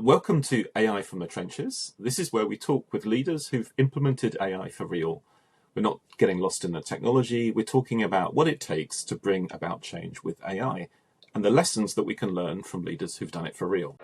Welcome to AI from the Trenches. This is where we talk with leaders who've implemented AI for real. We're not getting lost in the technology. We're talking about what it takes to bring about change with AI and the lessons that we can learn from leaders who've done it for real.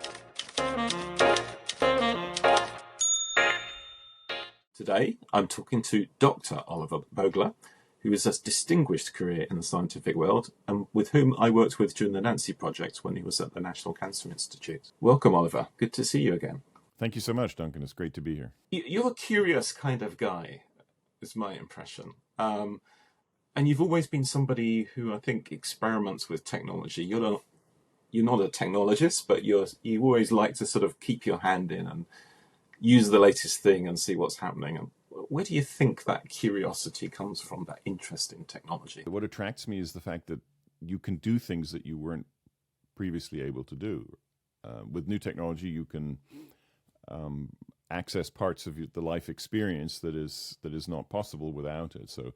Today, I'm talking to Dr Oliver Bogler, who has a distinguished career in the scientific world and with whom I worked with during the NanCi project when he was at the National Cancer Institute. Welcome, Oliver. Good to see you again. Thank you so much, Duncan. It's great to be here. You're a curious kind of guy, is my impression. And you've always been somebody who I think experiments with technology. You're not a technologist, but you always like to sort of keep your hand in and use the latest thing and see what's happening. And where do you think that curiosity comes from, that interest in technology? What attracts me is the fact that you can do things that you weren't previously able to do. With new technology, you can access parts of the life experience that is not possible without it. So,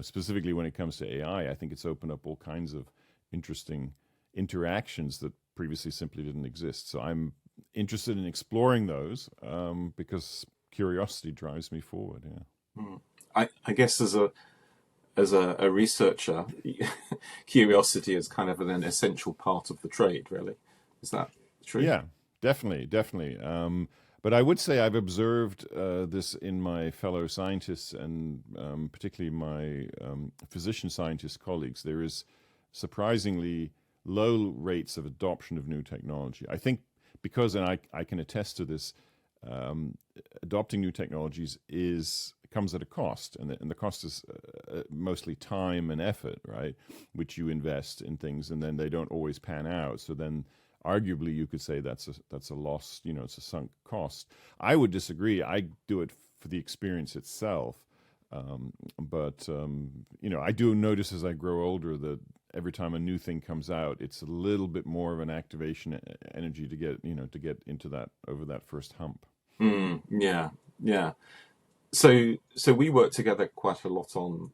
specifically when it comes to AI, I think it's opened up all kinds of interesting interactions that previously simply didn't exist. So I'm interested in exploring those because curiosity drives me forward. I guess as a researcher, curiosity is kind of an essential part of the trade, really. Is that true? Yeah, definitely. But I would say I've observed this in my fellow scientists and particularly my physician scientist colleagues. There is surprisingly low rates of adoption of new technology. I think because, and I can attest to this, adopting new technologies comes at a cost, and the cost is mostly time and effort, right? Which you invest in things, and then they don't always pan out. So then, arguably, you could say that's a loss. It's a sunk cost. I would disagree. I do it for the experience itself, but I do notice as I grow older that every time a new thing comes out, it's a little bit more of an activation energy to get into that, over that first hump. Yeah. So we work together quite a lot on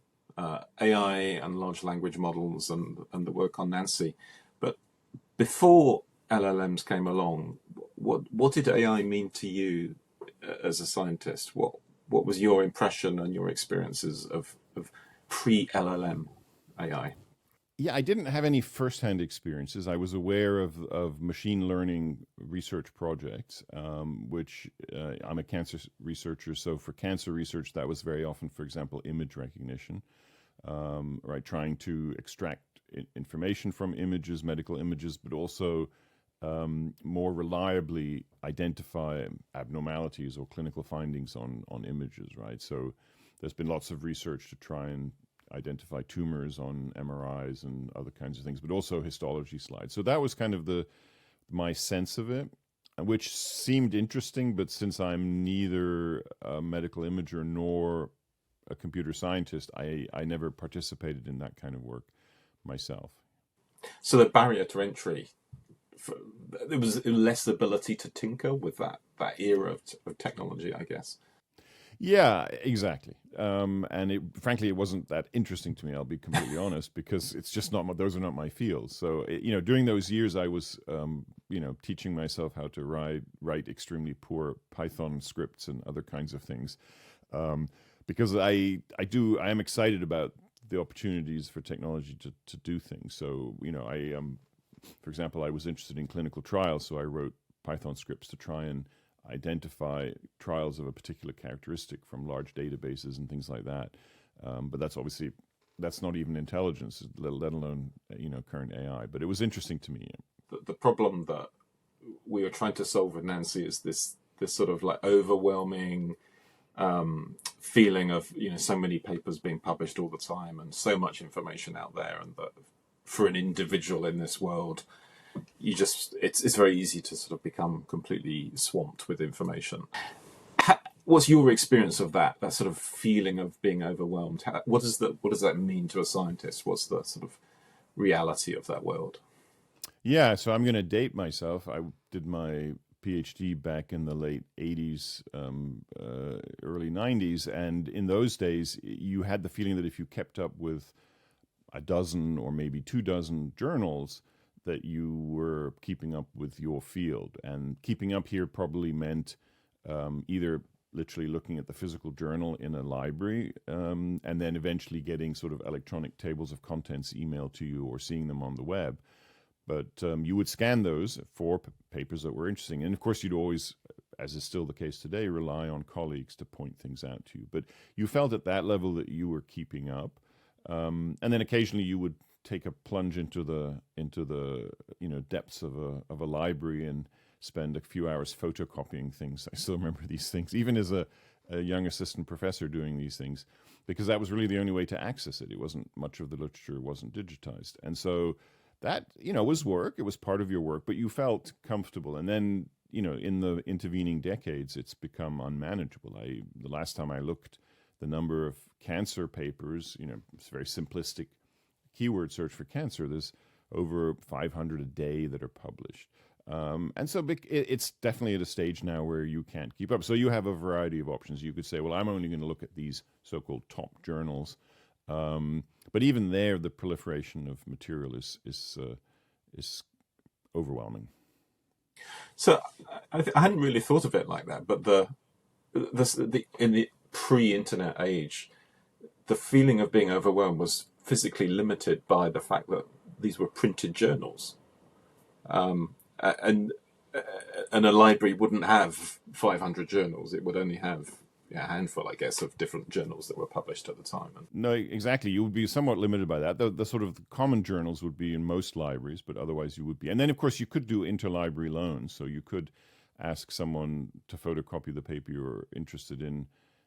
AI and large language models and the work on NanCi. But before LLMs came along, what did AI mean to you as a scientist? What was your impression and your experiences of pre-LLM AI? Yeah, I didn't have any first-hand experiences. I was aware of machine learning research projects, which I'm a cancer researcher. So for cancer research, that was very often, for example, image recognition, right? Trying to extract information from images, medical images, but also more reliably identify abnormalities or clinical findings on images, right? So there's been lots of research to try and identify tumors on MRIs and other kinds of things, but also histology slides. So that was kind of my sense of it, which seemed interesting, but since I'm neither a medical imager nor a computer scientist, I never participated in that kind of work myself. So the barrier to entry, there was less ability to tinker with that era of technology, I guess. Yeah, exactly. And frankly, it wasn't that interesting to me, I'll be completely honest, because it's just those are not my fields. So, during those years, I was, teaching myself how to write extremely poor Python scripts and other kinds of things. Because I am excited about the opportunities for technology to do things. So, for example, I was interested in clinical trials, so I wrote Python scripts to try and identify trials of a particular characteristic from large databases and things like that. But that's not even intelligence, let alone current AI. But it was interesting to me. The problem that we were trying to solve with NanCi is this sort of like overwhelming feeling of so many papers being published all the time and so much information out there, and that for an individual in this world, it's very easy to sort of become completely swamped with information. What's your experience of that sort of feeling of being overwhelmed? What does that mean to a scientist? What's the sort of reality of that world? Yeah, so I'm going to date myself. I did my PhD back in the late 80s, early 90s, and in those days, you had the feeling that if you kept up with a dozen or maybe 24 journals, that you were keeping up with your field. And keeping up here probably meant either literally looking at the physical journal in a library, and then eventually getting sort of electronic tables of contents emailed to you or seeing them on the web. But you would scan those for papers that were interesting. And of course, you'd always, as is still the case today, rely on colleagues to point things out to you. But you felt at that level that you were keeping up. And then occasionally you would take a plunge into the depths of a library and spend a few hours photocopying things. I still remember these things, even as a young assistant professor doing these things, because that was really the only way to access it. It wasn't much of the literature wasn't digitized. And so that, was work. It was part of your work, but you felt comfortable. And then, in the intervening decades, it's become unmanageable. The last time I looked, the number of cancer papers, it's a very simplistic keyword search for cancer. There's over 500 a day that are published. And so it's definitely at a stage now where you can't keep up. So you have a variety of options. You could say, well, I'm only going to look at these so-called top journals. But even there, the proliferation of material is overwhelming. So I hadn't really thought of it like that, but in the pre-internet age, the feeling of being overwhelmed was physically limited by the fact that these were printed journals, and a library wouldn't have 500 journals. It would only have a handful, I guess, of different journals that were published at the time. No, exactly. You would be somewhat limited by that. The sort of common journals would be in most libraries, but otherwise you would be. And then, of course, you could do interlibrary loans. So you could ask someone to photocopy the paper you're interested in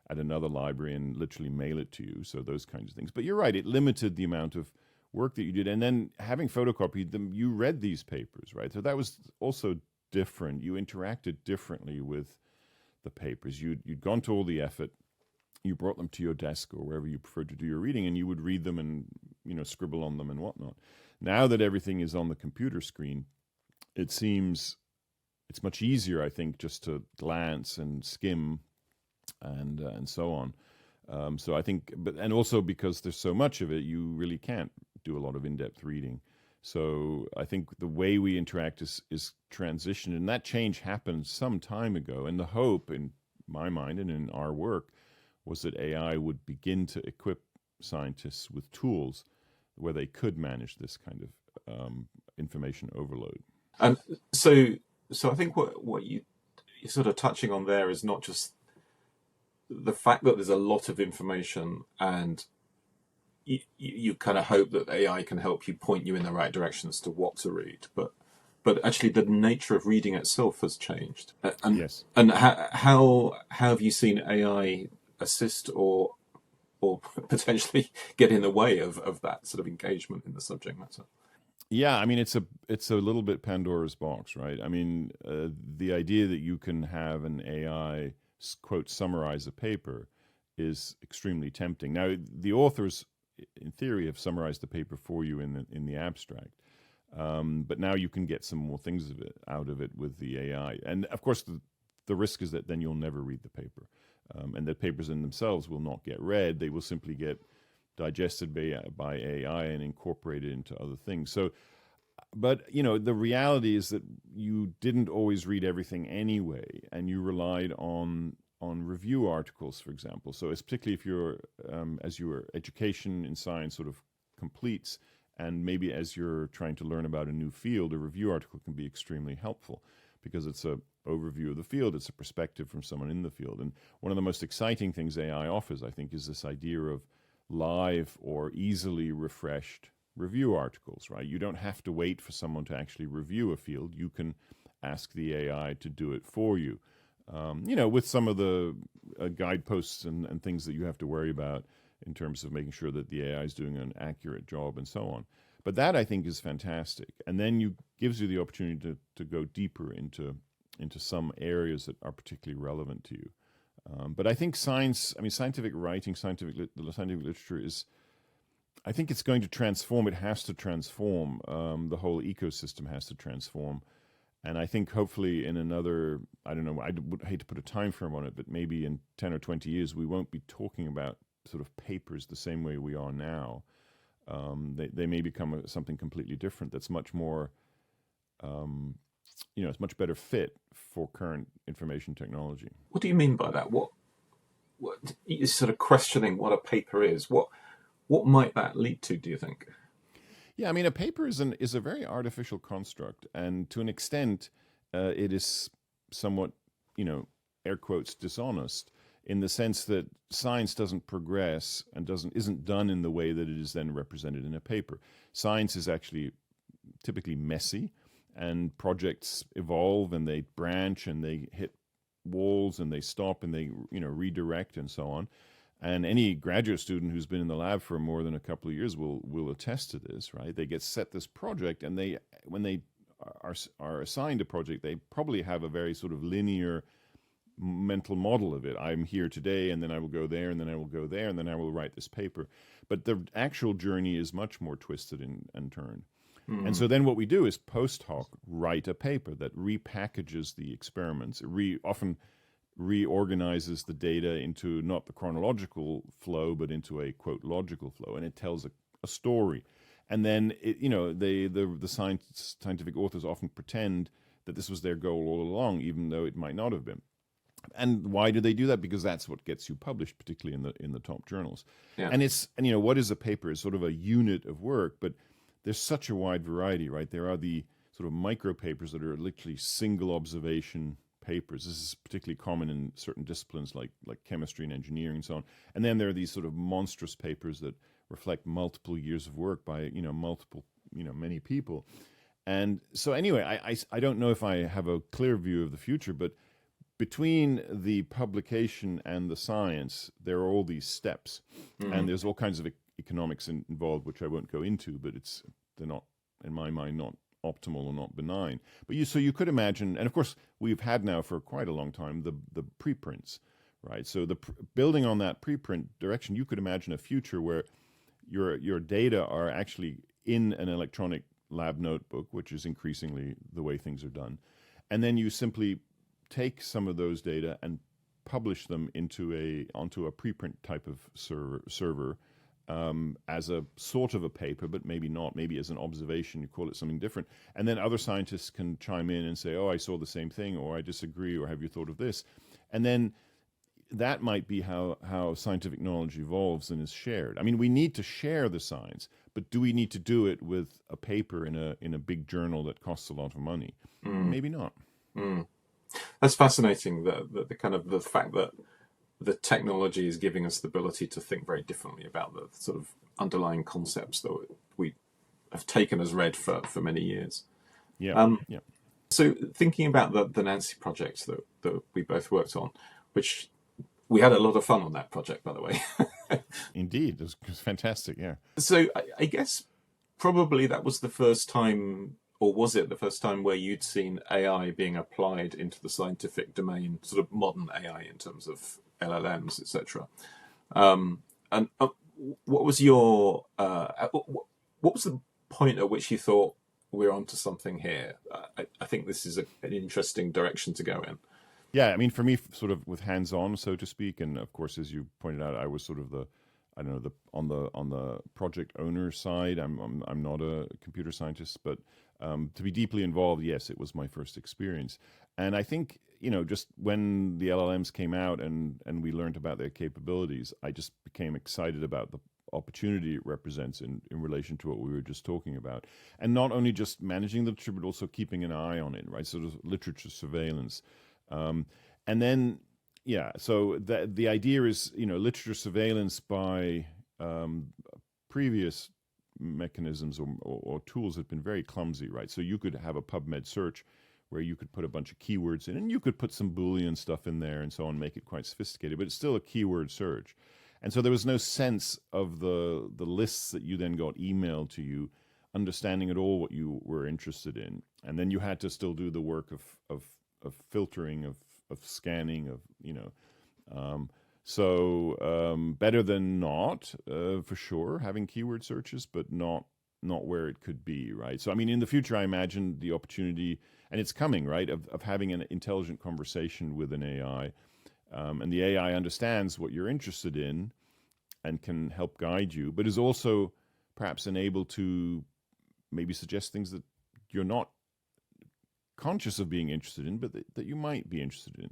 at another library and literally mail it to you. So those kinds of things. But you're right. It limited the amount of work that you did. And then having photocopied them, you read these papers, right? So that was also different. You interacted differently with the papers. You'd gone to all the effort. You brought them to your desk or wherever you preferred to do your reading, and you would read them and scribble on them and whatnot. Now that everything is on the computer screen, it seems it's much easier, I think, just to glance and skim and so on. So I think, and also because there's so much of it, you really can't do a lot of in-depth reading. So I think the way we interact is transitioned, and that change happened some time ago. And the hope, in my mind and in our work, was that AI would begin to equip scientists with tools where they could manage this kind of information overload. And so I think what you're sort of touching on there is not just the fact that there's a lot of information, and you kind of hope that AI can help you point you in the right direction as to what to read, but actually the nature of reading itself has changed. And yes. And how have you seen AI assist or potentially get in the way of that sort of engagement in the subject matter? Yeah, I mean, it's a little bit Pandora's box, right? I mean, the idea that you can have an AI quote summarize a paper is extremely tempting. Now, the authors, in theory, have summarized the paper for you in the abstract, but now you can get some more things out of it with the AI. And of course, the risk is that then you'll never read the paper, and that papers in themselves will not get read. They will simply get digested by AI and incorporated into other things. So, but the reality is that you didn't always read everything anyway, and you relied on review articles, for example. So it's particularly if you're as your education in science sort of completes, and maybe as you're trying to learn about a new field, a review article can be extremely helpful because it's an overview of the field. It's a perspective from someone in the field. And one of the most exciting things AI offers, I think, is this idea of live or easily refreshed review articles, right? You don't have to wait for someone to actually review a field. You can ask the AI to do it for you, with some of the guideposts and things that you have to worry about in terms of making sure that the AI is doing an accurate job and so on. But that, I think, is fantastic. And then gives you the opportunity to go deeper into some areas that are particularly relevant to you. But I think scientific writing, scientific literature is, I think it's going to transform. It has to transform. The whole ecosystem has to transform. And I think hopefully in another, I don't know, I would hate to put a time frame on it, but maybe in 10 or 20 years, we won't be talking about sort of papers the same way we are now. They may become something completely different that's much more it's much better fit for current information technology. What do you mean by that? What you're sort of questioning what a paper is? What might that lead to, do you think? Yeah, I mean, a paper is a very artificial construct, and to an extent, it is somewhat, air quotes, dishonest, in the sense that science doesn't progress and isn't done in the way that it is then represented in a paper. Science is actually typically messy, and projects evolve and they branch and they hit walls and they stop and they redirect and so on. And any graduate student who's been in the lab for more than a couple of years will attest to this, right? They get set this project, and when they are assigned a project, they probably have a very sort of linear mental model of it. I'm here today, and then I will go there, and then I will go there, and then I will write this paper. But the actual journey is much more twisted and turned. And so then what we do is post hoc write a paper that repackages the experiments. It often reorganizes the data into not the chronological flow, but into a, quote, logical flow, and it tells a story. And then, the scientific authors often pretend that this was their goal all along, even though it might not have been. And why do they do that? Because that's what gets you published, particularly in the top journals. Yeah. And what is a paper? It's sort of a unit of work, but there's such a wide variety, right? There are the sort of micro papers that are literally single observation papers. This is particularly common in certain disciplines like chemistry and engineering and so on. And then there are these sort of monstrous papers that reflect multiple years of work by many people. And so anyway, I don't know if I have a clear view of the future, but between the publication and the science, there are all these steps, and there's all kinds of economics involved, which I won't go into, but they're not, in my mind, not optimal or not benign. But you could imagine, and of course we've had now for quite a long time the preprints, right? So building on that preprint direction, you could imagine a future where your data are actually in an electronic lab notebook, which is increasingly the way things are done, and then you simply take some of those data and publish them onto a preprint type of server. As a sort of a paper, but maybe not, maybe as an observation, you call it something different. And then other scientists can chime in and say, oh, I saw the same thing, or I disagree, or have you thought of this? And then that might be how scientific knowledge evolves and is shared. I mean, we need to share the science, but do we need to do it with a paper in a big journal that costs a lot of money? Maybe not. That's fascinating, the kind of the fact that the technology is giving us the ability to think very differently about the sort of underlying concepts that we have taken as read for many years. Yeah. So thinking about the NanCi project that we both worked on, which we had a lot of fun on that project, by the way. Indeed, it was fantastic, yeah. So I guess probably that was the first time, or was it the first time, where you'd seen AI being applied into the scientific domain, sort of modern AI in terms of LLMs, etc. And what was your what was the point at which you thought we're onto something here? I think this is an interesting direction to go in. Yeah, I mean, for me, sort of with hands-on, so to speak, and of course, as you pointed out, I was sort of on the project owner side. I'm not a computer scientist, but to be deeply involved, yes, it was my first experience. And I think, just when the LLMs came out and we learned about their capabilities, I just became excited about the opportunity it represents in relation to what we were just talking about. And not only just managing the literature, but also keeping an eye on it, right? Sort of literature surveillance. And then, so the idea is, literature surveillance by previous mechanisms or tools have been very clumsy, right? So you could have a PubMed search where you could put a bunch of keywords in, and you could put some Boolean stuff in there and so on, make it quite sophisticated, but it's still a keyword search. And so there was no sense of the lists that you then got emailed to you, understanding at all what you were interested in. And then you had to still do the work of filtering, of scanning, better than not, for sure, having keyword searches, but not where it could be, right? So, I mean, in the future, I imagine the opportunity, and it's coming, right, of having an intelligent conversation with an AI, and the AI understands what you're interested in and can help guide you, but is also perhaps enabled to maybe suggest things that you're not conscious of being interested in, but that you might be interested in.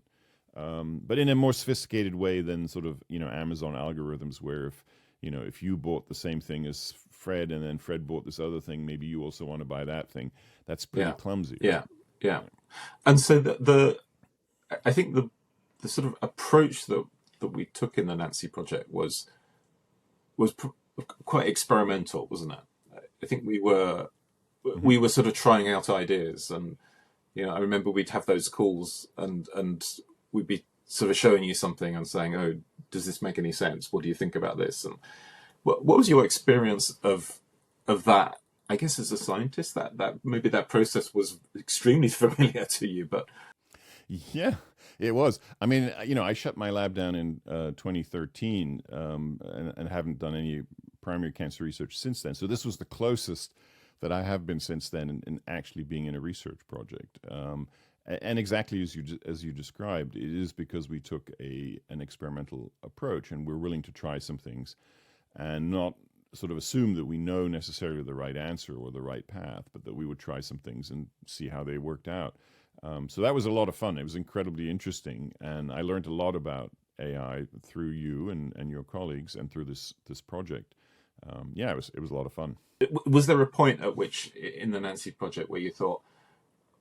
But in a more sophisticated way than sort of, Amazon algorithms, where if you bought the same thing as Fred and then Fred bought this other thing, maybe you also want to buy that thing. That's pretty clumsy. Yeah, yeah. And so I think the sort of approach that we took in the NanCi project was quite experimental, wasn't it? I think we were sort of trying out ideas, and I remember we'd have those calls, and we'd be sort of showing you something and saying, "Oh, does this make any sense? What do you think about this?" And what was your experience of that? I guess as a scientist, that maybe that process was extremely familiar to you, but yeah, it was. I mean, I shut my lab down in 2013 and haven't done any primary cancer research since then. So this was the closest that I have been since then in actually being in a research project. And exactly as you described, it is because we took an experimental approach, and we're willing to try some things and not sort of assume that we know necessarily the right answer or the right path, but that we would try some things and see how they worked out. So that was a lot of fun. It was incredibly interesting, and I learned a lot about AI through you and your colleagues and through this project. It was a lot of fun. Was there a point at which in the NanCi project where you thought,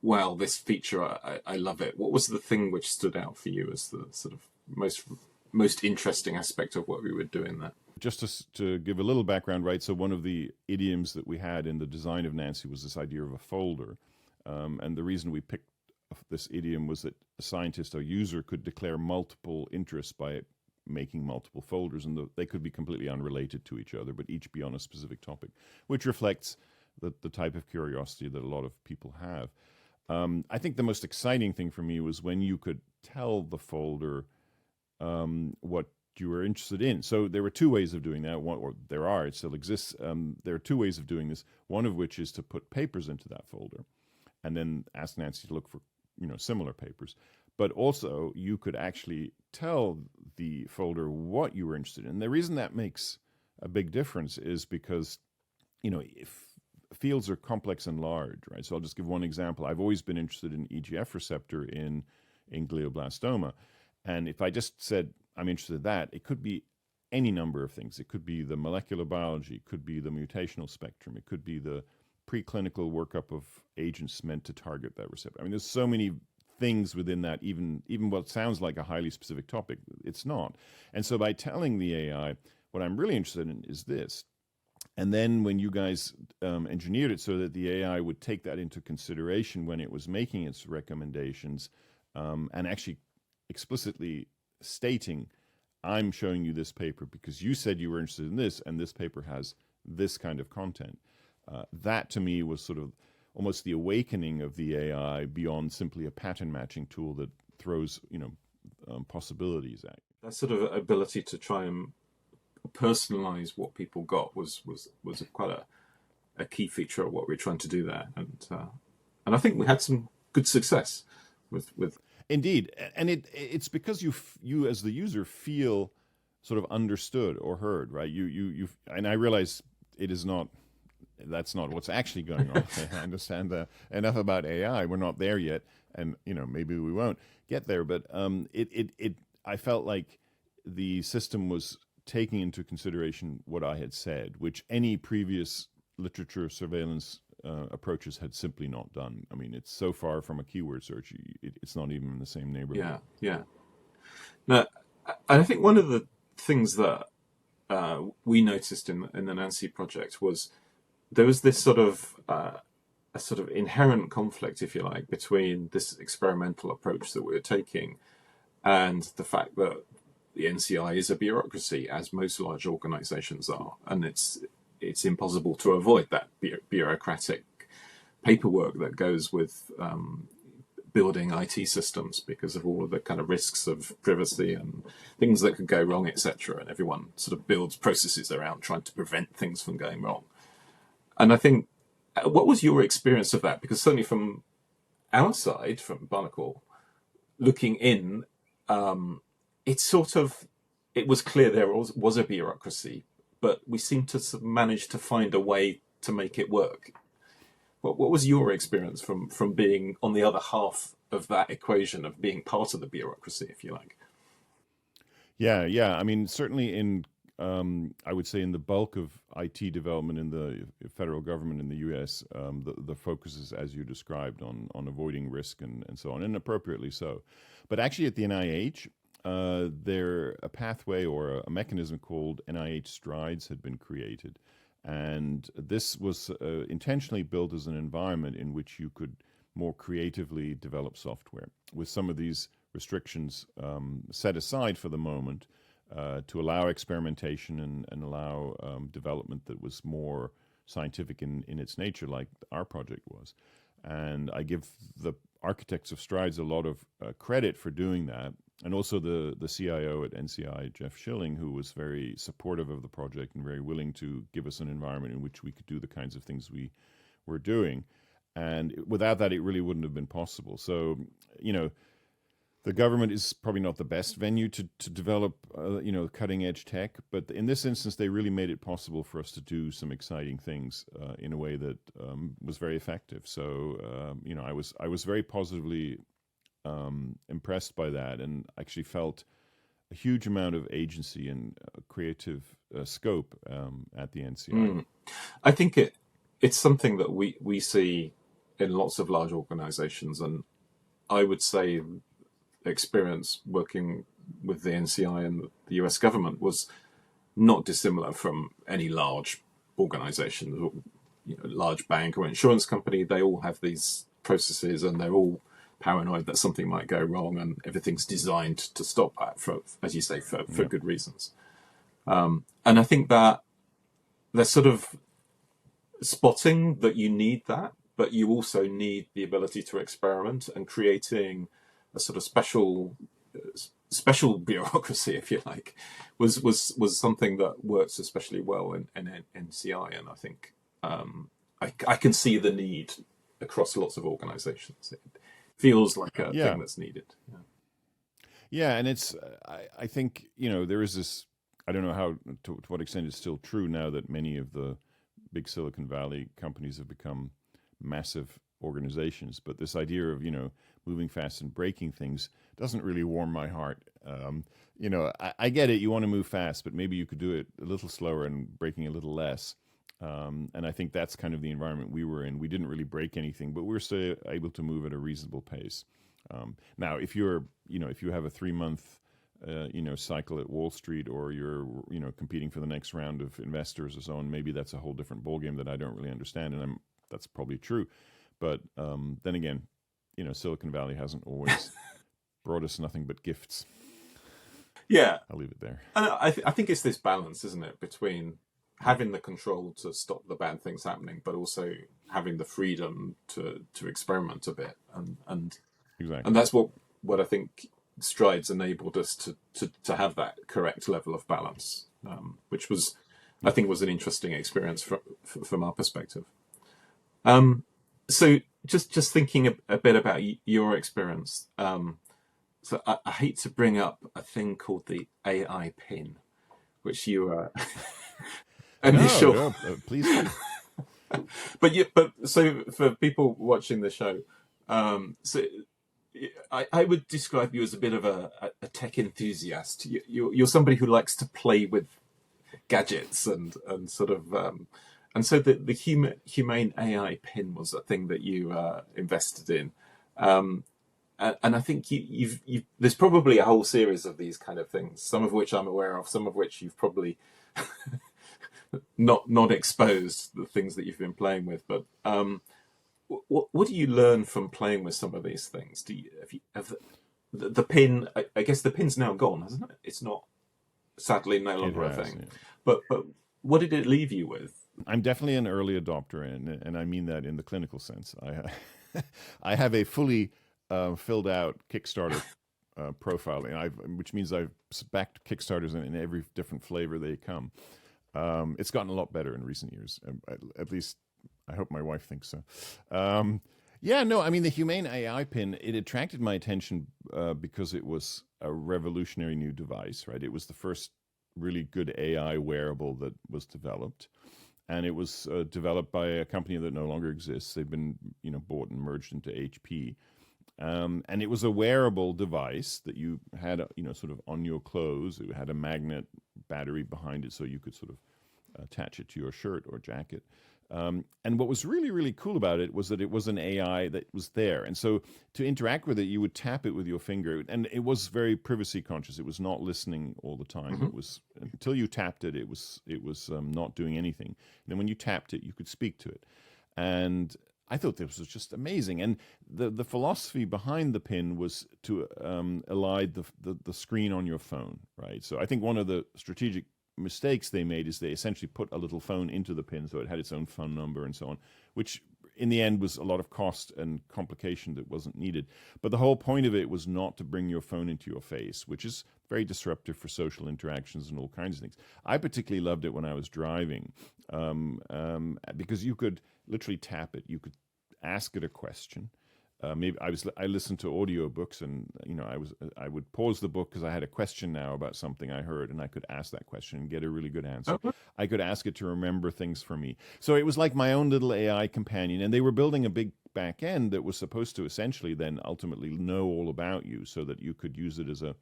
"Well, this feature, I love it"? What was the thing which stood out for you as the sort of most interesting aspect of what we were doing there? Just to give a little background, right? So one of the idioms that we had in the design of NanCi was this idea of a folder. And the reason we picked this idiom was that a scientist or user could declare multiple interests by making multiple folders, and they could be completely unrelated to each other, but each be on a specific topic, which reflects the type of curiosity that a lot of people have. I think the most exciting thing for me was when you could tell the folder what you were interested in. So there were two ways of doing that. It still exists. There are two ways of doing this, one of which is to put papers into that folder and then ask NanCi to look for similar papers. But also you could actually tell the folder what you were interested in. And the reason that makes a big difference is because if fields are complex and large, right? So I'll just give one example. I've always been interested in EGF receptor in glioblastoma. And if I just said I'm interested in that, it could be any number of things. It could be the molecular biology, it could be the mutational spectrum, it could be the preclinical workup of agents meant to target that receptor. I mean, there's so many things within that, even what sounds like a highly specific topic, it's not. And so by telling the AI, what I'm really interested in is this. And then when you guys engineered it so that the AI would take that into consideration when it was making its recommendations, and actually explicitly stating, I'm showing you this paper because you said you were interested in this, and this paper has this kind of content. That to me was sort of almost the awakening of the AI beyond simply a pattern matching tool that throws possibilities at you. That sort of ability to try and personalize what people got was quite a key feature of what we're trying to do there, and I think we had some good success with. Indeed, and it's because you as the user feel sort of understood or heard, right? You and I realize that's not what's actually going on. I understand enough about AI. We're not there yet, and maybe we won't get there. But I felt like the system was taking into consideration what I had said, which any previous literature surveillance approaches had simply not done. I mean, it's so far from a keyword search, it's not even in the same neighborhood. Yeah. Now, I think one of the things that we noticed in the NanCi project was there was this sort of a sort of inherent conflict, if you like, between this experimental approach that we were taking and the fact that the NCI is a bureaucracy, as most large organizations are, and it's impossible to avoid that bureaucratic paperwork that goes with building IT systems because of all of the kind of risks of privacy and things that could go wrong, etc. And everyone sort of builds processes around trying to prevent things from going wrong. And I think, what was your experience of that? Because certainly from our side, from Barnacle, looking in, it was clear there was a bureaucracy, but we seemed to manage to find a way to make it work. What was your experience from being on the other half of that equation of being part of the bureaucracy, if you like? Yeah. I mean, certainly in I would say in the bulk of IT development in the federal government in the U.S., the focus is, as you described, on avoiding risk and so on, and appropriately so. But actually, at the NIH, there a pathway or a mechanism called NIH Strides had been created, and this was intentionally built as an environment in which you could more creatively develop software with some of these restrictions set aside for the moment to allow experimentation and allow development that was more scientific in its nature, like our project was. And I give the architects of Strides a lot of credit for doing that. And also the CIO at NCI, Jeff Schilling, who was very supportive of the project and very willing to give us an environment in which we could do the kinds of things we were doing. And without that, it really wouldn't have been possible. So, the government is probably not the best venue to develop, cutting edge tech. But in this instance, they really made it possible for us to do some exciting things in a way that was very effective. So, I was very positively impressed by that, and actually felt a huge amount of agency and creative scope at the NCI. I think it's something that we see in lots of large organizations, and I would say experience working with the NCI and the US government was not dissimilar from any large organization, large bank or insurance company. They all have these processes, and they're all paranoid that something might go wrong, and everything's designed to stop that for, as you say, for good reasons. And I think that they're sort of spotting that you need that, but you also need the ability to experiment, and creating a sort of special bureaucracy, if you like, was something that works especially well in NCI. And I think I can see the need across lots of organizations. It feels like a thing that's needed. Yeah, and it's I think there is this. I don't know how to what extent it's still true now that many of the big Silicon Valley companies have become massive organizations, but this idea of moving fast and breaking things doesn't really warm my heart. I get it, you want to move fast, but maybe you could do it a little slower and breaking a little less. And I think that's kind of the environment we were in. We didn't really break anything, but we were still able to move at a reasonable pace. Now, if you have a 3-month cycle at Wall Street, or you're competing for the next round of investors or so on, maybe that's a whole different ballgame that I don't really understand, and that's probably true. But then again, Silicon Valley hasn't always brought us nothing but gifts. Yeah, I'll leave it there. And I think it's this balance, isn't it, between having the control to stop the bad things happening, but also having the freedom to experiment a bit, and exactly. And that's what I think Strides enabled us to have that correct level of balance, which I think was an interesting experience from our perspective. So just thinking a bit about your experience. So I hate to bring up a thing called the AI Pin, which you initial. No, please. But so for people watching the show, so I would describe you as a bit of a tech enthusiast. You're somebody who likes to play with gadgets and sort of. And so the Humane AI Pin was a thing that you invested in, and I think there's probably a whole series of these kind of things, some of which I'm aware of, some of which you've probably not exposed, the things that you've been playing with. But what do you learn from playing with some of these things? Have the pin? I guess the pin's now gone, hasn't it? It's not, sadly, no longer a thing. Yeah. But what did it leave you with? I'm definitely an early adopter, and I mean that in the clinical sense. I have a fully filled out Kickstarter profile, which means I've backed Kickstarters in every different flavor they come. It's gotten a lot better in recent years, at least I hope my wife thinks so. The Humane AI Pin, it attracted my attention because it was a revolutionary new device, right? It was the first really good AI wearable that was developed. and it was developed by a company that no longer exists. They've been, bought and merged into HP. And it was a wearable device that you had, sort of on your clothes. It had a magnet battery behind it, so you could sort of attach it to your shirt or jacket. And what was really, really cool about it was that it was an AI that was there. And so to interact with it, you would tap it with your finger. And it was very privacy conscious. It was not listening all the time. Mm-hmm. It was, until you tapped it, it was not doing anything. And then when you tapped it, you could speak to it. And I thought this was just amazing. And the philosophy behind the pin was to elide the screen on your phone, right? So I think one of the strategic mistakes they made is they essentially put a little phone into the pin, so it had its own phone number and so on, which in the end was a lot of cost and complication that wasn't needed. But the whole point of it was not to bring your phone into your face, which is very disruptive for social interactions and all kinds of things. I particularly loved it when I was driving, because you could literally tap it. You could ask it a question. Maybe I listened to audiobooks, and I would pause the book because I had a question now about something I heard, and I could ask that question and get a really good answer. Okay. I could ask it to remember things for me. So it was like my own little AI companion, and they were building a big back end that was supposed to essentially then ultimately know all about you, so that you could use it as a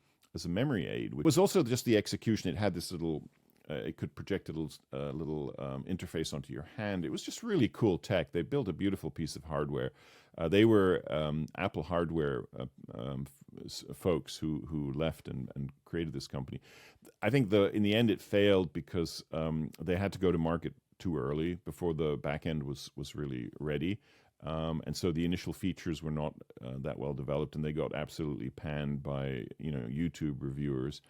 memory aid. It was also just the execution. It had this little. It could project a little interface onto your hand. It was just really cool tech. They built a beautiful piece of hardware. They were Apple hardware folks who left and created this company. I think in the end it failed because they had to go to market too early before the back end was really ready. And so the initial features were not that well developed, and they got absolutely panned by YouTube reviewers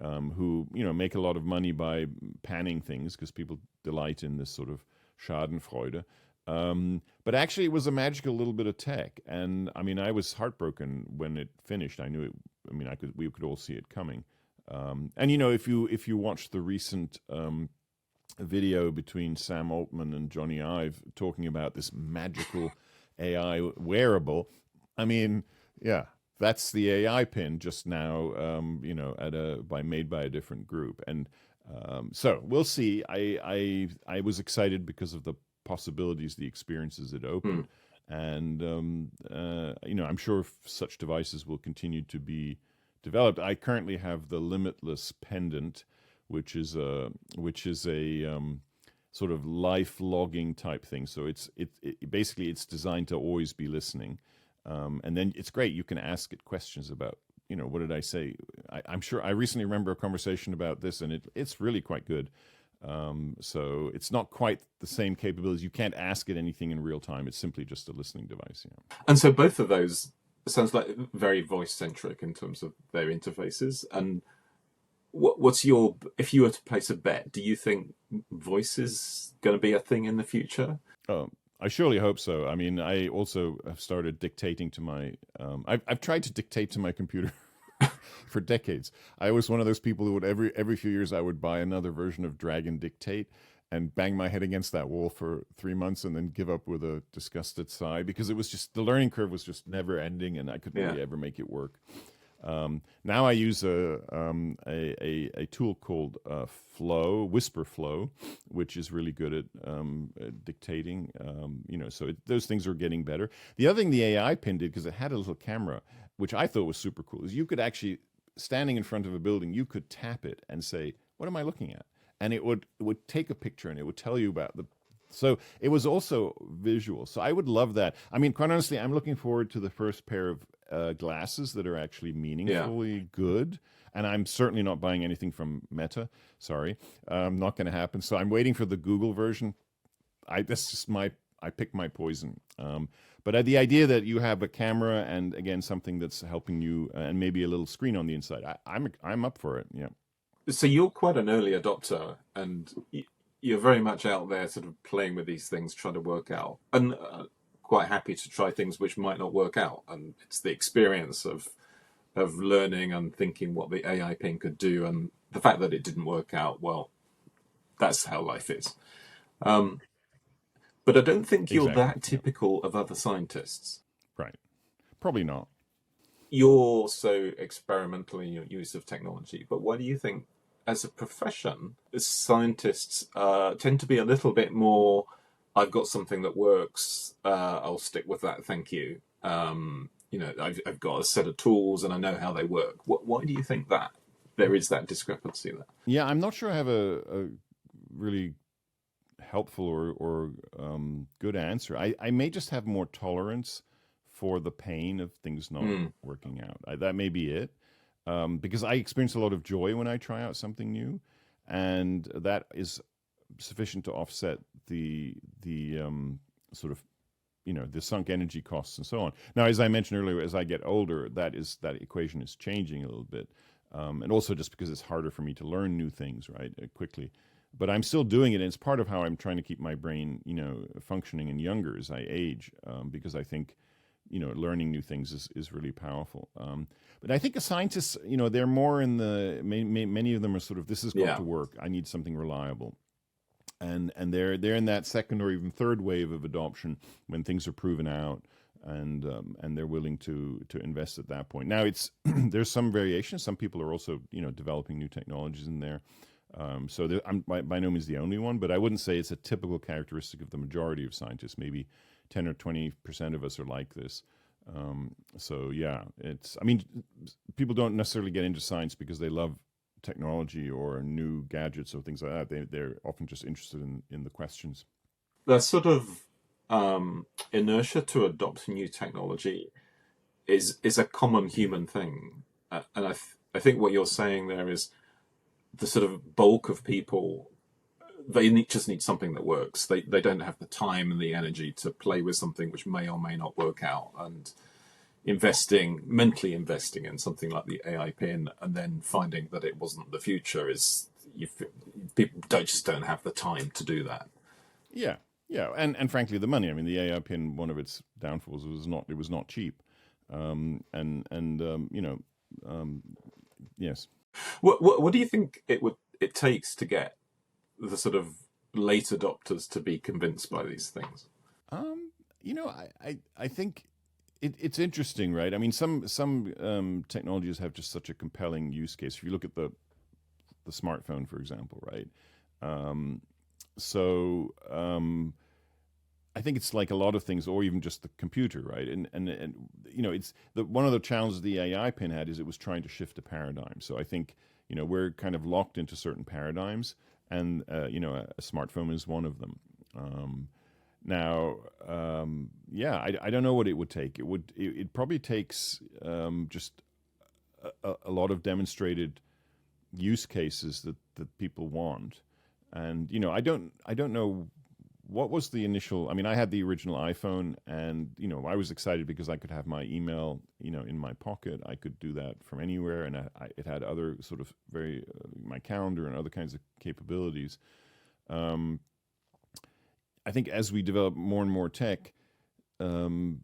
who make a lot of money by panning things because people delight in this sort of Schadenfreude. But actually, it was a magical little bit of tech, and I mean, I was heartbroken when it finished. I knew it. I mean, we could all see it coming. And if you watch the recent video between Sam Altman and Johnny Ive talking about this magical AI wearable, I mean, yeah, that's the AI pin just now, made by a different group, and so we'll see. I was excited because of the possibilities, the experiences it opened, and I'm sure such devices will continue to be developed. I currently have the Limitless pendant, which is a sort of life logging type thing. So it basically it's designed to always be listening, and then it's great. You can ask it questions about what did I say. I'm sure I recently remember a conversation about this, and it's really quite good. So it's not quite the same capabilities. You can't ask it anything in real time. It's simply just a listening device. And so both of those sounds like very voice centric in terms of their interfaces. And what's if you were to place a bet, do you think voice is going to be a thing in the future? I surely hope so. I mean, I also have started dictating to my. I've tried to dictate to my computer for decades. I was one of those people who would every few years I would buy another version of Dragon Dictate and bang my head against that wall for 3 months and then give up with a disgusted sigh, because it was just the learning curve was just never ending, and I couldn't really ever make it work. Now I use a tool called Whisper Flow, which is really good at dictating. So those things are getting better. The other thing the AI pin did, because it had a little camera, which I thought was super cool, is you could actually, standing in front of a building, you could tap it and say, "What am I looking at?" And it would take a picture and it would tell you about the. So it was also visual. So I would love that. I mean, quite honestly, I'm looking forward to the first pair of glasses that are actually meaningfully good. And I'm certainly not buying anything from Meta. Sorry, not going to happen. So I'm waiting for the Google version. That's just I pick my poison. But the idea that you have a camera and again something that's helping you and maybe a little screen on the inside, I'm up for it. Yeah. So you're quite an early adopter, and you're very much out there sort of playing with these things, trying to work out, and quite happy to try things which might not work out. And it's the experience of learning and thinking what the AI pin could do, and the fact that it didn't work out, well, that's how life is. But I don't think you're that typical of other scientists. Right. Probably not. You're so experimental in your use of technology, but why do you think as a profession, as scientists tend to be a little bit more, I've got something that works, I'll stick with that, thank you. I've got a set of tools and I know how they work. Why do you think that there is that discrepancy there? Yeah, I'm not sure I have a really helpful or good answer. I may just have more tolerance for the pain of things not working out. That may be it. Because I experience a lot of joy when I try out something new, and that is sufficient to offset the sort of the sunk energy costs and so on. Now, as I mentioned earlier, as I get older, that equation is changing a little bit, and also just because it's harder for me to learn new things quickly. But I'm still doing it, and it's part of how I'm trying to keep my brain functioning and younger as I age, because I think learning new things is really powerful. But I think as scientists, they're more in many of them are sort of, this has got to work. I need something reliable. And they're in that second or even third wave of adoption when things are proven out, and they're willing to invest at that point. Now there's some variation. Some people are also developing new technologies in there. So I'm by no means the only one, but I wouldn't say it's a typical characteristic of the majority of scientists. Maybe 10 or 20% of us are like this. So yeah, people don't necessarily get into science because they love technology or new gadgets or things like that. They're often just interested in the questions. That sort of inertia to adopt new technology is a common human thing. And I think what you're saying there is the sort of bulk of people, they just need something that works. They don't have the time and the energy to play with something which may or may not work out. And mentally investing in something like the AI pin and then finding that it wasn't the future people just don't have the time to do that. Yeah, and frankly, the money. I mean, the AI pin, one of its downfalls was not cheap, yes. What do you think it takes to get the sort of late adopters to be convinced by these things? I think it's interesting, right? I mean, some technologies have just such a compelling use case. If you look at the smartphone, for example, right? I think it's like a lot of things, or even just the computer, right? And it's one of the challenges the AI pin had is it was trying to shift a paradigm. So I think we're kind of locked into certain paradigms, and a smartphone is one of them. I don't know what it would take. It probably takes just a lot of demonstrated use cases that people want, and I don't know. What was the initial? I mean, I had the original iPhone, and I was excited because I could have my email, in my pocket. I could do that from anywhere, and it had other sort of my calendar and other kinds of capabilities. I think as we develop more and more tech, you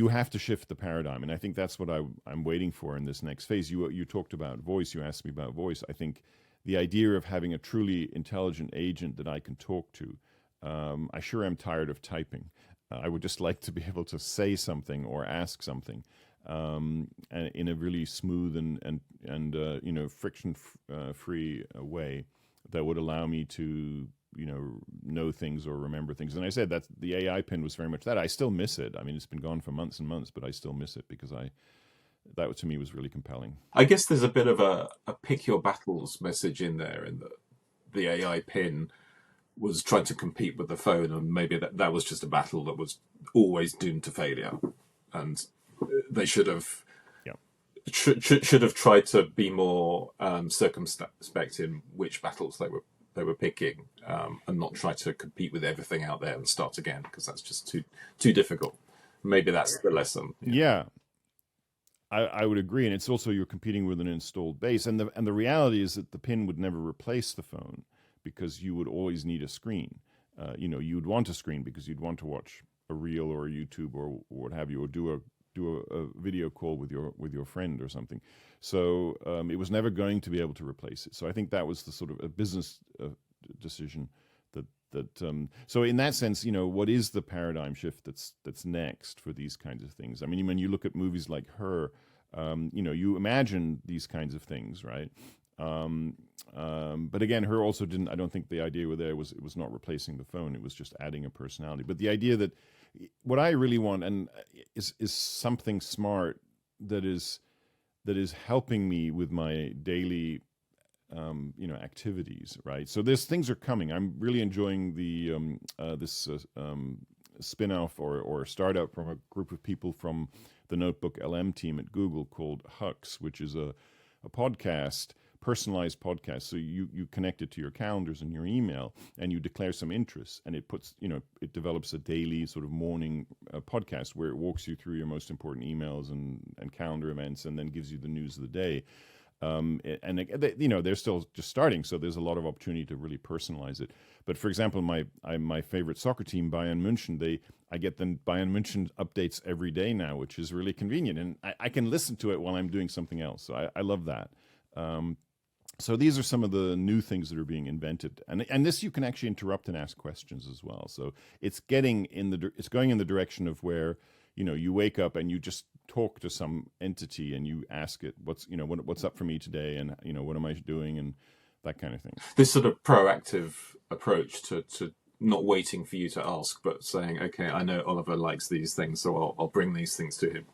have to shift the paradigm, and I think that's what I'm waiting for in this next phase. You talked about voice. You asked me about voice. I think the idea of having a truly intelligent agent that I can talk to. I sure am tired of typing. I would just like to be able to say something or ask something in a really smooth and friction-free way that would allow me to know things or remember things. And I said that the AI pin was very much that. I still miss it. I mean, it's been gone for months and months, but I still miss it because that to me was really compelling. I guess there's a bit of a pick your battles message in there, in that the AI pin was trying to compete with the phone, and maybe that was just a battle that was always doomed to failure, and they should have should have tried to be more circumspect in which battles they were picking, and not try to compete with everything out there and start again, because that's just too difficult. Maybe that's the lesson. Yeah. I would agree, and it's also you're competing with an installed base, and the reality is that the pin would never replace the phone because you would always need a screen. You would want a screen because you'd want to watch a reel or a YouTube or what have you, or do a video call with your friend or something. So it was never going to be able to replace it. So I think that was the sort of a business decision so in that sense, what is the paradigm shift that's next for these kinds of things? I mean, when you look at movies like Her, you imagine these kinds of things, right? But again, her also didn't. I don't think the idea with there was it was not replacing the phone. It was just adding a personality. But the idea that what I really want and is something smart that is helping me with my daily activities, right? So there's things are coming. I'm really enjoying the this spin-off or startup from a group of people from the Notebook LM team at Google called Hux, which is a podcast, personalized podcast. So you connect it to your calendars and your email, and you declare some interests, and it puts, it develops a daily sort of morning podcast where it walks you through your most important emails and calendar events, and then gives you the news of the day. They're still just starting, so there's a lot of opportunity to really personalize it. But for example, my favorite soccer team, Bayern München, I get the Bayern München updates every day now, which is really convenient, and I can listen to it while I'm doing something else. So I love that. So these are some of the new things that are being invented, and this you can actually interrupt and ask questions as well. So it's going in the direction of where you wake up and you just talk to some entity and you ask it what's up for me today, and what am I doing, and that kind of thing. This sort of proactive approach to not waiting for you to ask, but saying, okay, I know Oliver likes these things, so I'll bring these things to him.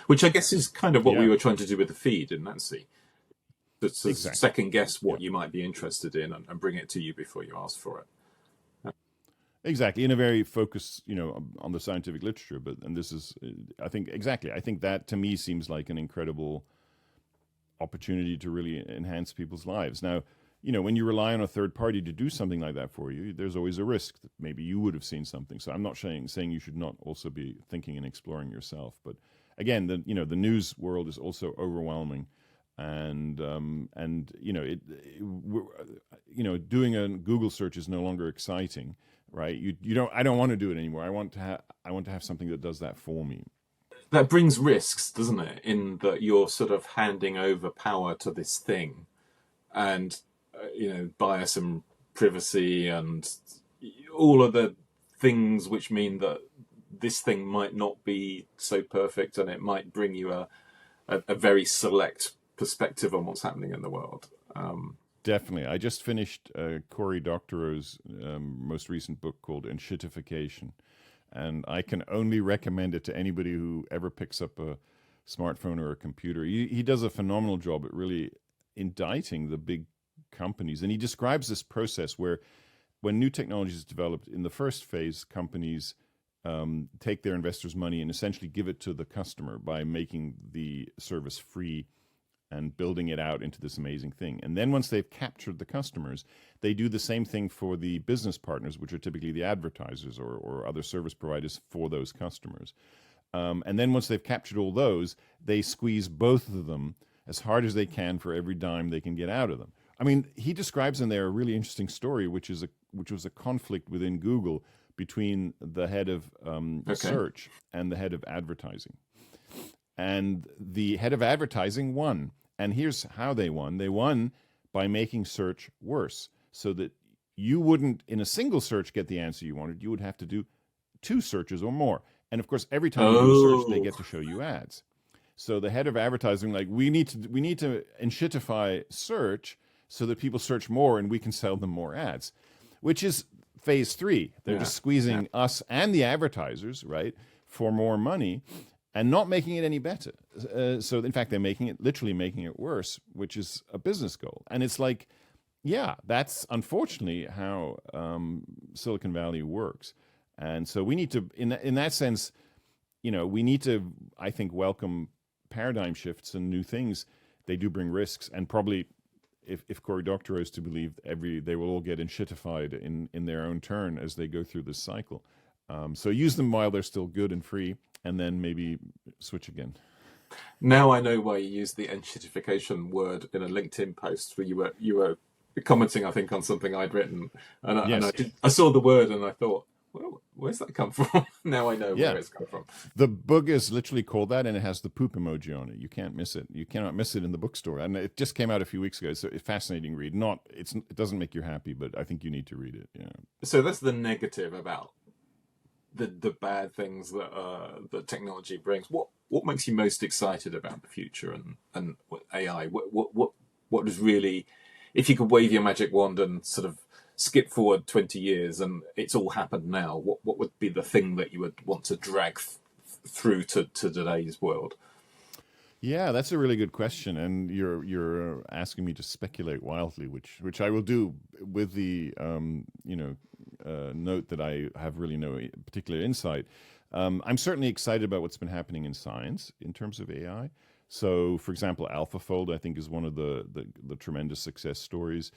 Which I guess is kind of what we were trying to do with the feed in NanCi. To exactly. Second guess what you might be interested in and bring it to you before you ask for it. Exactly, in a very focused, on the scientific literature. And this is, I think that to me seems like an incredible opportunity to really enhance people's lives. Now, when you rely on a third party to do something like that for you, there's always a risk that maybe you would have seen something. So I'm not saying you should not also be thinking and exploring yourself. But again, the news world is also overwhelming. And doing a Google search is no longer exciting, right? I don't want to do it anymore. I want to have something that does that for me. That brings risks, doesn't it? In that you're sort of handing over power to this thing, and bias and privacy and all of the things which mean that this thing might not be so perfect, and it might bring you a very select perspective on what's happening in the world. Definitely. I just finished Cory Doctorow's most recent book called Shitification, and I can only recommend it to anybody who ever picks up a smartphone or a computer. He does a phenomenal job at really indicting the big companies, and he describes this process where when new technology is developed, in the first phase, companies take their investors' money and essentially give it to the customer by making the service free and building it out into this amazing thing. And then once they've captured the customers, they do the same thing for the business partners, which are typically the advertisers or other service providers for those customers. And then once they've captured all those, they squeeze both of them as hard as they can for every dime they can get out of them. I mean, he describes in there a really interesting story, which was a conflict within Google between the head of search and the head of advertising. And the head of advertising won. And here's how they won. They won by making search worse, so that you wouldn't, in a single search, get the answer you wanted. You would have to do 2 searches or more. And of course, every time you do a search, they get to show you ads. So the head of advertising, we need to enshittify search so that people search more and we can sell them more ads, which is phase 3. They're just squeezing us and the advertisers, right, for more money, and not making it any better. So in fact, they're literally making it worse, which is a business goal. And it's like, that's unfortunately how Silicon Valley works. And so we need to, in that sense, we need to, I think, welcome paradigm shifts and new things. They do bring risks, and probably if Cory Doctorow is to believe, they will all get enshittified in their own turn as they go through this cycle. So use them while they're still good and free, and then maybe switch again. Now I know why you used the enshittification word in a LinkedIn post where you were commenting, I think, on something I'd written, and I saw the word and I thought, well, where's that come from? Now I know where it's come from. The book is literally called that, and it has the poop emoji on it. You can't miss it. You cannot miss it in the bookstore, and it just came out a few weeks ago. So it's a fascinating read. It doesn't make you happy, but I think you need to read it. Yeah. So that's the negative about the bad things that technology brings. What makes you most excited about the future and AI? What what is really, if you could wave your magic wand and sort of skip forward 20 years and it's all happened now, what would be the thing that you would want to drag through to today's world? Yeah, that's a really good question, and you're asking me to speculate wildly, which I will do with the note that I have really no particular insight. I'm certainly excited about what's been happening in science in terms of AI. So, for example, AlphaFold, I think, is one of the tremendous success stories.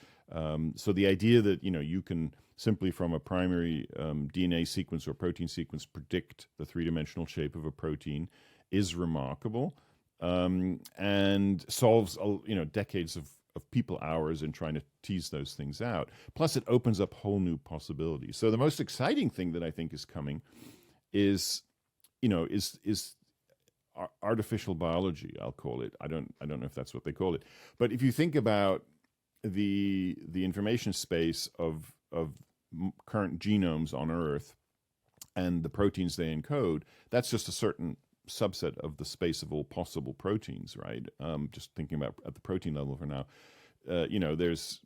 So the idea that you can simply from a primary DNA sequence or protein sequence predict the three-dimensional shape of a protein is remarkable. And solves decades of people hours in trying to tease those things out. Plus, it opens up whole new possibilities. So the most exciting thing that I think is coming is artificial biology. I'll call it. I don't know if that's what they call it, but if you think about the information space of current genomes on Earth and the proteins they encode, that's just a certain subset of the space of all possible proteins, right? Just thinking about at the protein level for now, there's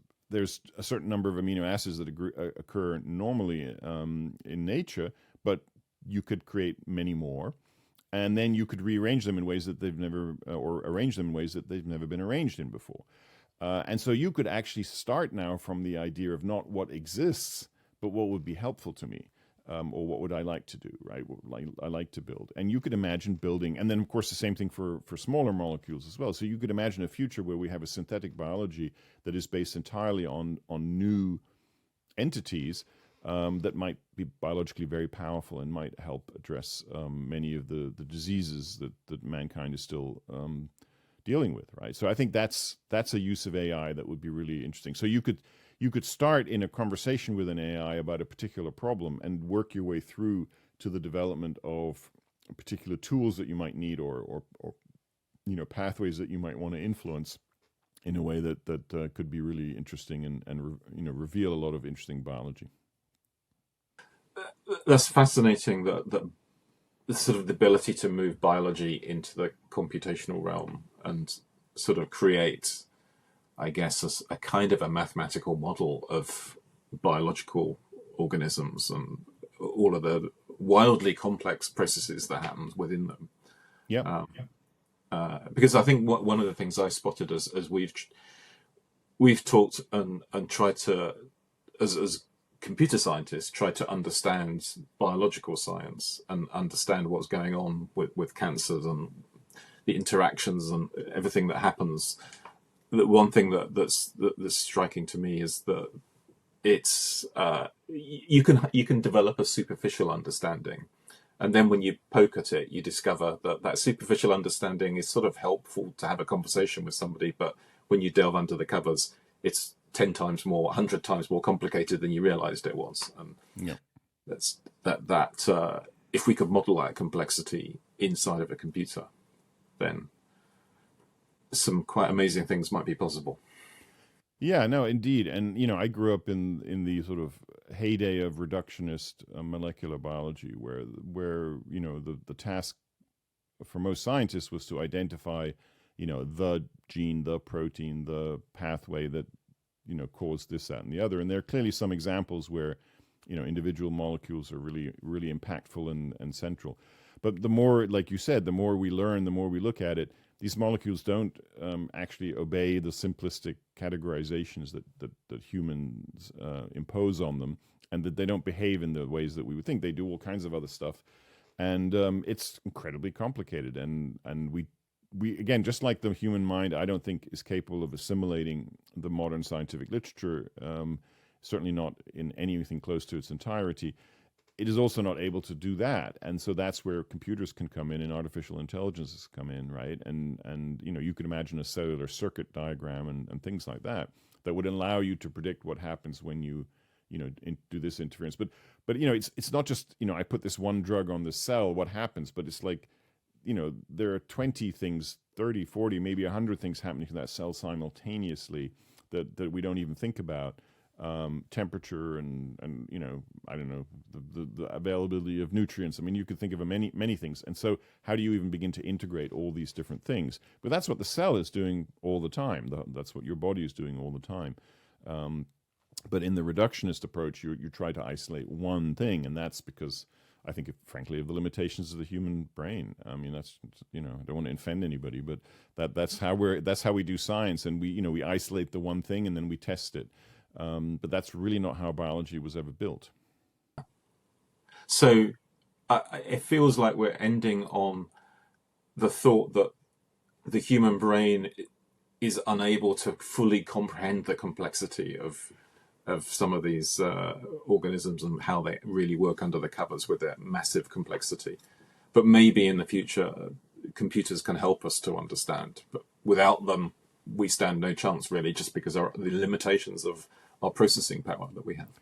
a certain number of amino acids that occur normally in nature, but you could create many more, and then you could rearrange them in ways that they've never, or arrange them in ways that they've never been arranged in before. And so you could actually start now from the idea of not what exists, but what would be helpful to me. Or what would I like to do, right? What would I like to build? And you could imagine building, and then of course the same thing for smaller molecules as well. So you could imagine a future where we have a synthetic biology that is based entirely on new entities that might be biologically very powerful and might help address many of the diseases that mankind is still dealing with, right? So I think that's a use of AI that would be really interesting. So you could start in a conversation with an AI about a particular problem and work your way through to the development of particular tools that you might need or pathways that you might want to influence in a way that could be really interesting and reveal a lot of interesting biology. That's fascinating. That sort of the ability to move biology into the computational realm and sort of create, I guess, a kind of a mathematical model of biological organisms and all of the wildly complex processes that happen within them. Yeah. Because I think one of the things I spotted as we've talked and tried to, as computer scientists, try to understand biological science and understand what's going on with cancers and the interactions and everything that happens. The one thing that's striking to me is that it's you can develop a superficial understanding, and then when you poke at it, you discover that superficial understanding is sort of helpful to have a conversation with somebody, but when you delve under the covers, it's 10 times more, 100 times more complicated than you realized it was. And yeah, that's if we could model that complexity inside of a computer, then some quite amazing things might be possible. Yeah, no, indeed. And, I grew up in the sort of heyday of reductionist molecular biology where the task for most scientists was to identify, the gene, the protein, the pathway that, caused this, that, and the other. And there are clearly some examples where, individual molecules are really, really impactful and central. But the more, like you said, the more we learn, the more we look at it, these molecules don't actually obey the simplistic categorizations that humans impose on them, and that they don't behave in the ways that we would think. They do all kinds of other stuff, and it's incredibly complicated. And we again, just like the human mind, I don't think is capable of assimilating the modern scientific literature. Certainly not in anything close to its entirety. It is also not able to do that, and so that's where computers can come in and artificial intelligences come in, right? And you can imagine a cellular circuit diagram and things like that would allow you to predict what happens when you do this interference. But it's not just I put this one drug on the cell, what happens? But it's like there are 20 things, 30, 40, maybe 100 things happening to that cell simultaneously that we don't even think about. temperature and you know, I don't know, the availability of nutrients. I mean, you could think of many things. And so how do you even begin to integrate all these different things? But that's what the cell is doing all the time. That's what your body is doing all the time. But in the reductionist approach, you try to isolate one thing, and that's because I think, frankly, of the limitations of the human brain. I mean, that's, you know, I don't want to offend anybody, but that's how we do science, and we isolate the one thing and then we test it. But that's really not how biology was ever built. So it feels like we're ending on the thought that the human brain is unable to fully comprehend the complexity of some of these organisms and how they really work under the covers with their massive complexity. But maybe in the future, computers can help us to understand. But without them, we stand no chance, really, just because of the limitations of our processing power that we have.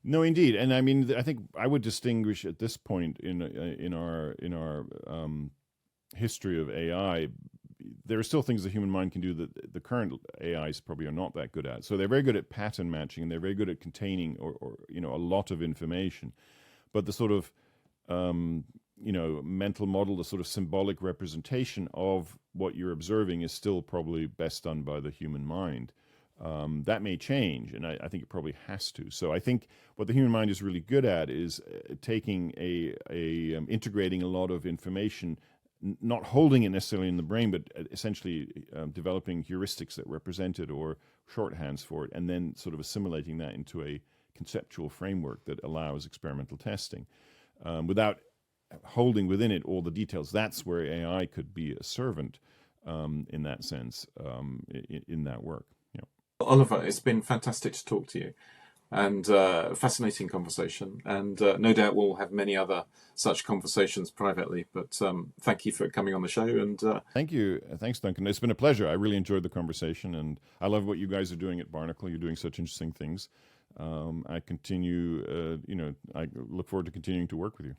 No, indeed, and I mean, I think I would distinguish at this point in our history of AI. There are still things the human mind can do that the current AIs probably are not that good at. So they're very good at pattern matching, and they're very good at containing or a lot of information. But the sort of mental model, the sort of symbolic representation of what you're observing is still probably best done by the human mind. That may change, and I think it probably has to. So I think what the human mind is really good at is taking integrating a lot of information, not holding it necessarily in the brain, but essentially developing heuristics that represent it or shorthands for it, and then sort of assimilating that into a conceptual framework that allows experimental testing without holding within it all the details. That's where AI could be a servant in that sense, in that work. Yeah. Oliver, it's been fantastic to talk to you, and fascinating conversation, and no doubt we'll have many other such conversations privately, but thank you for coming on the show. And thank you. Thanks, Duncan. It's been a pleasure. I really enjoyed the conversation, and I love what you guys are doing at Barnacle. You're doing such interesting things. I look forward to continuing to work with you.